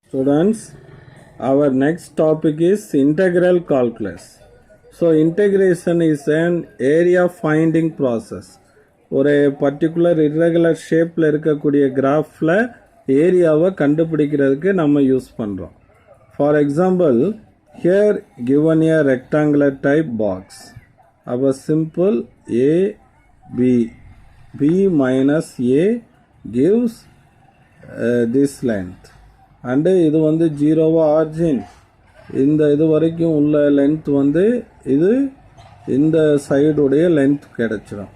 Students, our next topic is integral calculus. So integration is an area finding process. ஒரு particular irregular ஷேப்பில் இருக்கக்கூடிய கிராஃபில் ஏரியாவை கண்டுபிடிக்கிறதுக்கு நம்ம யூஸ் பண்ணுறோம். For example, here given a rectangular type box. Our simple a b minus a gives this length. And இது வந்து ஜீரோவா ஆர்ஜின், இந்த இது வரைக்கும் உள்ள லென்த் வந்து இது இந்த சைடுடைய லென்த் கிடச்சிடும்.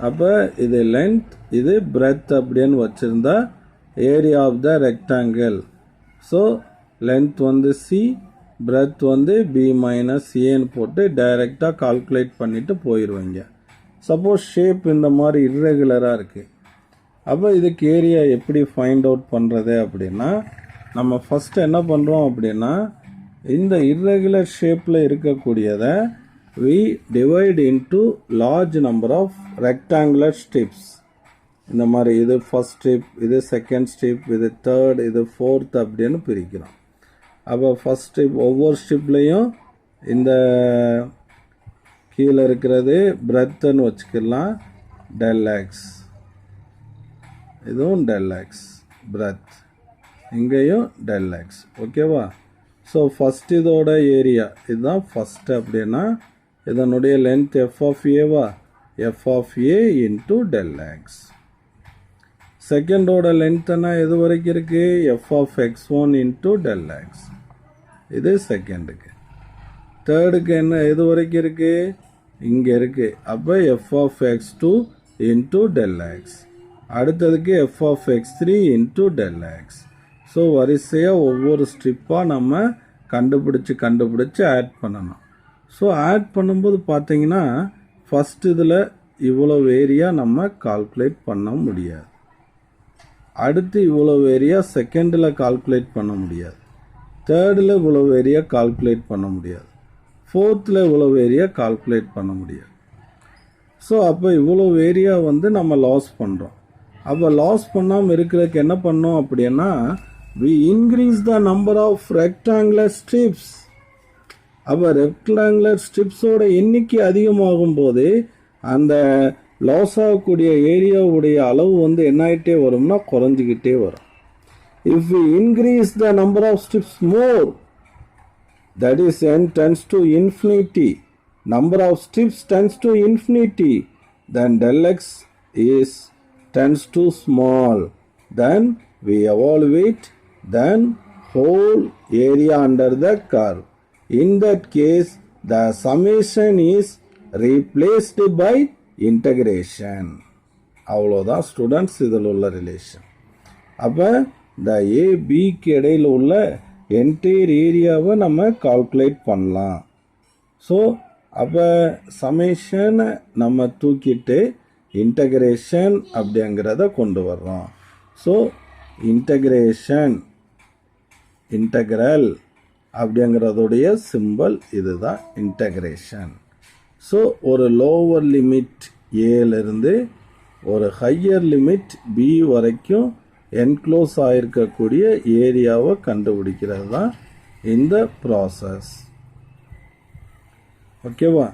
அப்போ இது லென்த், இது பிரெத் அப்படின்னு வச்சுருந்தா area of the rectangle. So length வந்து சி, பிரெத் வந்து பி மைனஸ் ஏன்னு போட்டு டைரெக்டாக கால்குலேட் பண்ணிவிட்டு போயிடுவீங்க. சப்போஸ் ஷேப் இந்த மாதிரி இர்ரெகுலராக இருக்குது, அப்போ இதுக்கு ஏரியா எப்படி ஃபைண்ட் அவுட் பண்ணுறது அப்படின்னா, நம்ம ஃபஸ்ட்டு என்ன பண்ணுறோம் அப்படின்னா, இந்த இர்ரெகுலர் ஷேப்பில் இருக்கக்கூடியதை we divide into large number of rectangular strips. இந்த மாதிரி இது ஃபர்ஸ்ட் ஸ்ட்ரிப், இது செகண்ட் ஸ்ட்ரிப், இது தேர்ட், இது ஃபோர்த் அப்படின்னு பிரிக்கிறோம். அப்போ ஃபர்ஸ்ட் ஸ்ட்ரிப் ஒவ்வொரு ஸ்ட்ரிப்லேயும் இந்த கீழே இருக்கிறது பிரெத்துன்னு வச்சுக்கலாம், டெல் எக்ஸ், இதுவும் டெல் எக்ஸ் பிரெத், இங்கேயும் டெல் எக்ஸ். ஓகேவா? ஸோ ஃபஸ்ட் இதோட ஏரியா இதுதான் ஃபஸ்ட்டு அப்படின்னா இதனுடைய லென்த் எஃப் ஆஃப் ஏவா, F of A into del X. செகண்டோட லென்த்னா எது வரைக்கும் இருக்குது, F of X one into del X, இது செகண்டுக்கு. தேர்டுக்கு என்ன எது வரைக்கும் இருக்குது, இங்கே இருக்குது. அப்போ F of X two into del X. அடுத்ததுக்கு F of X three into del X. So வரிசையாக ஒவ்வொரு ஸ்ட்ரிப்பாக நம்ம கண்டுபிடிச்சி ஆட் பண்ணணும். ஸோ ஆட் பண்ணும்போது பார்த்தீங்கன்னா ஃபஸ்ட் இதில் இவ்வளோ ஏரியா நம்ம கால்குலேட் பண்ண முடியாது, அடுத்து இவ்வளோ ஏரியா செகண்டில் கால்குலேட் பண்ண முடியாது, தேர்டில் இவ்வளோ ஏரியா கால்குலேட் பண்ண முடியாது, ஃபோர்த்தில் இவ்வளோ ஏரியா கால்குலேட் பண்ண முடியாது. ஸோ அப்போ இவ்வளோ ஏரியா வந்து நம்ம லாஸ் பண்ணுறோம். அப்போ லாஸ் பண்ணாமல் இருக்கிறதுக்கு என்ன பண்ணோம் அப்படின்னா, we increase the number of rectangular strips. அப்போ ரெக்டாங்குலர் ஸ்ட்ரிப்ஸோட எண்ணிக்கை அதிகமாகும் போது அந்த லாஸ் ஆகக்கூடிய ஏரியாவுடைய அளவு வந்து என்ன ஆகிட்டே வரும்னா குறைஞ்சிக்கிட்டே வரும். If we increase the number of strips more, that is n tends to infinity, number of strips tends to infinity, then del x is tends to small, then we evaluate then whole area under the curve. In that case the summation is replaced by integration. அவ்வளோதான் students இதில் உள்ள relation. அப்போ இந்த ஏபிக்கு இடையில் உள்ள entire ஏரியாவை நம்ம calculate பண்ணலாம். ஸோ அப்போ சமேஷனை நம்ம தூக்கிட்டு இன்டகிரேஷன் அப்படிங்கிறத கொண்டு வர்றோம். ஸோ இன்டகிரேஷன், இன்டகிரல் அப்படிங்கிறதுடைய சிம்பல் இதுதான் இன்டகிரேஷன். ஸோ ஒரு லோவர் லிமிட் ஏலேருந்து ஒரு ஹையர் லிமிட் பி வரைக்கும் என்க்ளோஸ் ஆகிருக்கக்கூடிய ஏரியாவை கண்டுபிடிக்கிறது தான் இந்த ப்ராசஸ். ஓகேவா?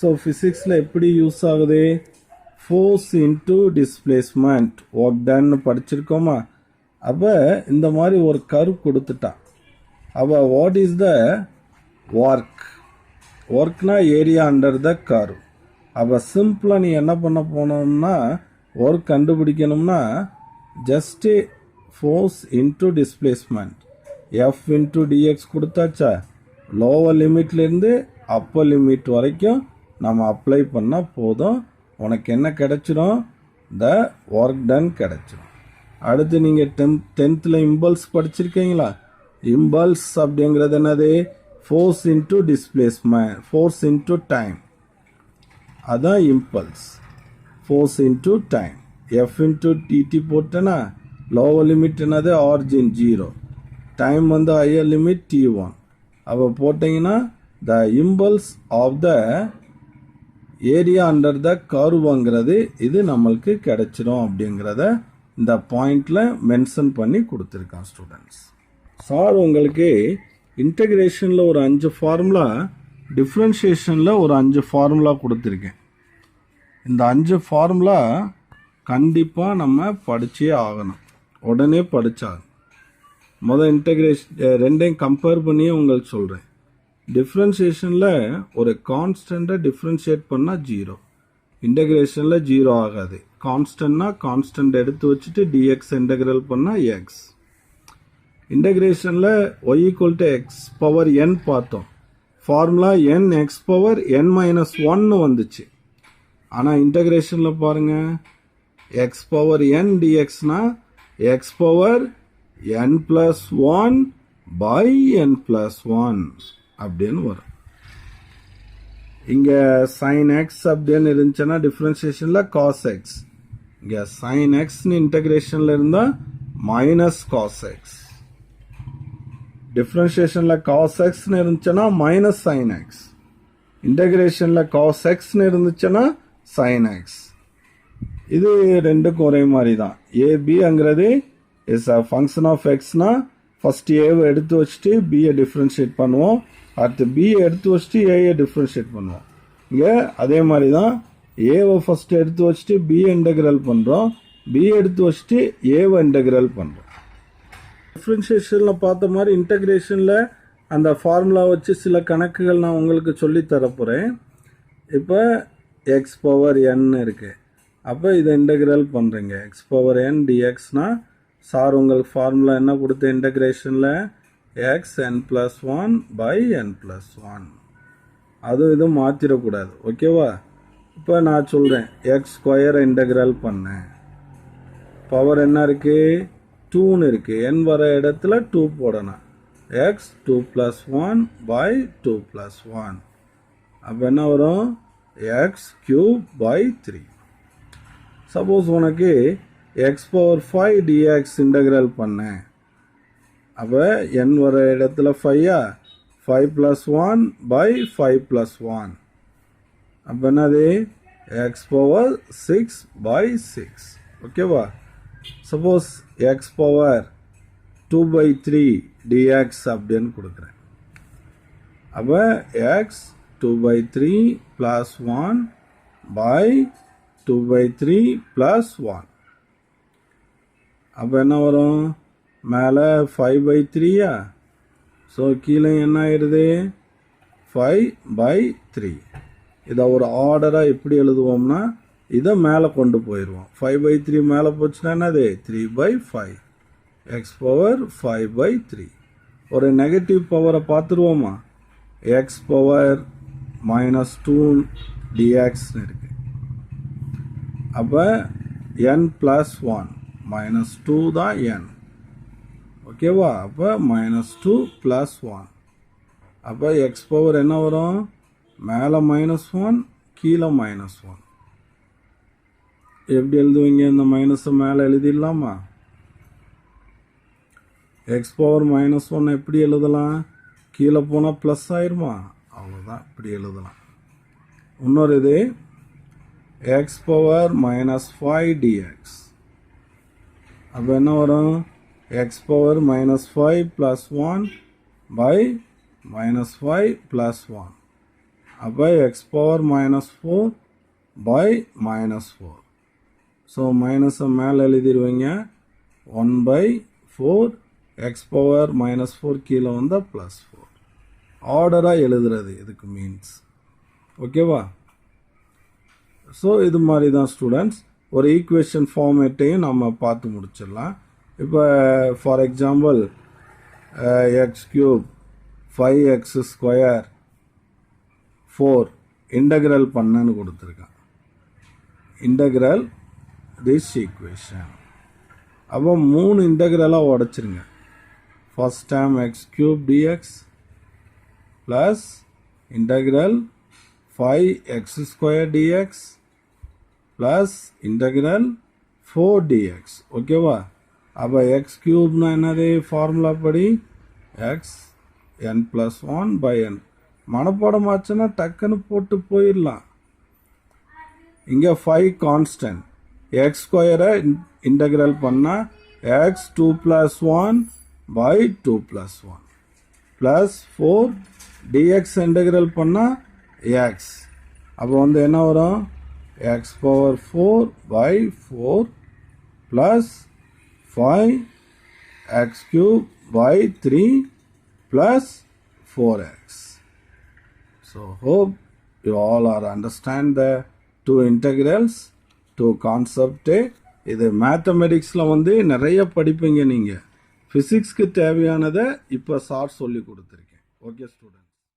ஸோ ஃபிசிக்ஸில் எப்படி யூஸ் ஆகுது, ஃபோர்ஸ் இன்ட்டு டிஸ்பிளேஸ்மெண்ட், ஒர்க் டன்னு படிச்சிருக்கோமா? அப்போ இந்த மாதிரி ஒரு கர்வ் கொடுத்துட்டா, அப்போ வாட் இஸ் த ஒர்க், ஒர்க்னா ஏரியா அண்டர் த கர்வ். அப்போ சிம்பிளாக நீ என்ன பண்ண போனோம்னா, ஒர்க் கண்டுபிடிக்கணும்னா just force into displacement F into dx கொடுத்தாச்சா, லோவர் லிமிட்லேருந்து அப்பர் லிமிட் வரைக்கும் நம்ம அப்ளை பண்ணால் போதும், உனக்கு என்ன கிடைச்சிடும், த ஒர்க் டன் கிடைச்சிடும். அடுத்து நீங்கள் டென்த்தில் இம்பல்ஸ் படிச்சிருக்கீங்களா? இம்பல்ஸ் அப்படிங்கிறது என்னது, force into displacement, force into time, அதான் impulse. Force into time, F into dt போட்டேன்னா லோவர் லிமிட் என்னது, ஆர்ஜின் 0, டைம் வந்து ஹையர் லிமிட் T1. அப்போ போட்டிங்கன்னா the impulse of the area under the கர்வ்ங்கிறது இது நம்மளுக்கு கிடைச்சிரும் அப்படிங்கிறத இந்த பாயிண்டில் மென்ஷன் பண்ணி கொடுத்துருக்கான் ஸ்டூடெண்ட்ஸ். சார் உங்களுக்கு இன்டகிரேஷனில் ஒரு 5 ஃபார்முலா, டிஃப்ரென்ஷியேஷனில் ஒரு 5 ஃபார்முலா கொடுத்துருக்கேன். இந்த 5 ஃபார்முலா கண்டிப்பாக நம்ம படிச்சே ஆகணும். உடனே படித்தாகணும். இன்டகிரேஷன் ரெண்டையும் கம்பேர் பண்ணி உங்களுக்கு சொல்கிறேன். டிஃப்ரென்ஷியேஷனில் ஒரு கான்ஸ்டண்ட்டை டிஃப்ரென்ஷியேட் பண்ணால் 0, இன்டகிரேஷனில் 0 ஆகாது. கான்ஸ்டன்ட்னா கான்ஸ்டன்ட் எடுத்து வச்சுட்டு டிஎக்ஸ் இன்டகிரல் பண்ணால் எக்ஸ். இன்டகிரேஷனில் y equal to x power n பார்த்தோம். Formula n x power n minus 1 வந்துச்சு. ஆனால் இன்டகிரேஷனில் பாருங்கள், எக்ஸ் பவர் என் டிஎக்ஸ்னா x power n plus 1 by n plus 1 அப்படின்னு வரும். இங்கே சைன் எக்ஸ் அப்படின்னு இருந்துச்சுன்னா டிஃப்ரென்சியேஷனில் காஸ் எக்ஸ். இங்கே சைன் எக்ஸ்னு இன்டகிரேஷனில் இருந்தால் மைனஸ் காஸ் எக்ஸ். டிஃப்ரென்சியேஷனில் காஸ் எக்ஸ்னு இருந்துச்சுன்னா மைனஸ் சைன் எக்ஸ். இன்டகிரேஷனில் காஸ் எக்ஸ்னு இருந்துச்சுன்னா சைன் எக்ஸ். இது ரெண்டுக்கும் ஒரே மாதிரி தான். ஏபிங்கிறது இஸ் அ ஃபங்க்ஷன் ஆஃப் எக்ஸ்னா ஃபர்ஸ்ட் ஏவை எடுத்து வச்சுட்டு பியை டிஃப்ரென்ஷியேட் பண்ணுவோம். அடுத்து பியை எடுத்து வச்சுட்டு ஏயை டிஃப்ரென்ஷியேட் பண்ணுவோம். இங்கே அதே மாதிரி தான். ஏவை ஃபர்ஸ்ட் எடுத்து வச்சுட்டு பியை இன்டகிரல் பண்ணுறோம், பியை எடுத்து வச்சுட்டு ஏவை இன்டகிரல் பண்ணுறோம். டிஃப்ரென்ஷியேஷனில் பார்த்த மாதிரி இன்டகிரேஷனில் அந்த ஃபார்முலா வச்சு சில கணக்குகள் நான் உங்களுக்கு சொல்லி தரப்போகிறேன். இப்போ எக்ஸ் பவர் என் இருக்குது. அப்போ இதை இன்டகிரல் பண்ணுறீங்க. எக்ஸ் பவர் என் டிஎக்ஸ்னா சார் உங்களுக்கு ஃபார்முலா என்ன கொடுத்த இன்டகிரேஷனில் x n plus 1 by n plus 1. அதுவும் இதுவும் மாற்றிடக்கூடாது. ஓகேவா? இப்போ நான் சொல்கிறேன், எக்ஸ் ஸ்கொயரை இன்டகிரல் பண்ணேன். பவர் என்ன இருக்குது? 2ன்னு இருக்குது. என் வர இடத்துல 2 போடணும். X 2 + 1 by 2 + 1. அப்போ என்ன வரும்? X cube by 3. சப்போஸ் உனக்கு எக்ஸ் பவர் 5 டிஎக்ஸ் இன்டகிரல் பண்ணேன். அப்போ என் வர இடத்துல 5 5 + 1 பை 5 + 1. அப்போ என்னது? X power 6 by 6. ஓகேவா? சப்போஸ் எக்ஸ் பவர் 2/3 டிஎக்ஸ் அப்படின்னு கொடுக்குறேன். அப்போ எக்ஸ் 2/3 + 1 பை 2/3 + 1. அப்போ என்ன வரும்? மேலே 5/3. ஸோ கீழே என்ன ஆயிடுது? 5/3. இதை ஒரு ஆர்டராக எப்படி எழுதுவோம்னா இதை மேலே கொண்டு போயிடுவோம். 5/3 மேலே போச்சுன்னா என்னது? 3/5. X power 5/3. ஒரு நெகட்டிவ் பவரை பார்த்துருவோமா? எக்ஸ் பவர் -2 டிஎக்ஸ்னு இருக்கு. அப்போ n + 1 -2 தான் n. ஓகேவா? அப்போ -2 + 1. அப்போ எக்ஸ் பவர் என்ன வரும்? மேலே -1 கீழே -1. எப்படி எழுதுவீங்க? இந்த மைனஸை மேலே எழுதிடலாமா? எக்ஸ் பவர் -1 எப்படி எழுதலாம்? கீழே போனால் ப்ளஸ் ஆயிருமா? அவ்வளோதான், இப்படி எழுதலாம். இன்னொரு இது எக்ஸ் பவர் -5 டிஎக்ஸ். அப்போ என்ன வரும்? X power -5 + 1 by -5 + 1. அப்போ எக்ஸ் பவர் -4 பை -4. ஸோ மைனஸை மேலே எழுதிடுவீங்க. 1/4. எக்ஸ் பவர் -4 கீழே வந்தால் +4. ஆர்டராக எழுதுறது இதுக்கு மீன்ஸ். ஓகேவா? ஸோ இது மாதிரி தான் ஸ்டூடெண்ட்ஸ். ஒரு ஈக்குவேஷன் ஃபார்மேட்டையும் நம்ம பார்த்து முடிச்சிடலாம். இப்போ for example x cube 5x² 4 integral பண்ணன்னு கொடுத்துருக்கான். Integral this equation. அப்போ 3 இன்டகிரலாக உடச்சிருங்க. First term x³ dx plus integral 5x² dx plus integral 4 dx. ஓகேவா? அப்போ எக்ஸ் கியூப்னா என்னது? ஃபார்முலா படி எக்ஸ் n + 1 பை n. மனப்பாடம் ஆச்சுன்னா டக்குன்னு போட்டு போயிடலாம். இங்கே 5 கான்ஸ்டன்ட். எக்ஸ் ஸ்கொயரை இன்டகிரல் பண்ணால் X 2 + 1 by 2 plus 1 plus 4 dx integral பண்ணா x. அப்போ வந்து என்ன வரும் x power 4 by 4 plus 5 x cube by 3 plus 4x. So hope you all are understand the two integrals, two concept. இது மேத்தமெட்டிக்ஸில் வந்து நிறைய படிப்பீங்க நீங்கள். ஃபிசிக்ஸ்க்கு தேவையானதை இப்போ சார் சொல்லி கொடுத்துருக்கேன். Okay student.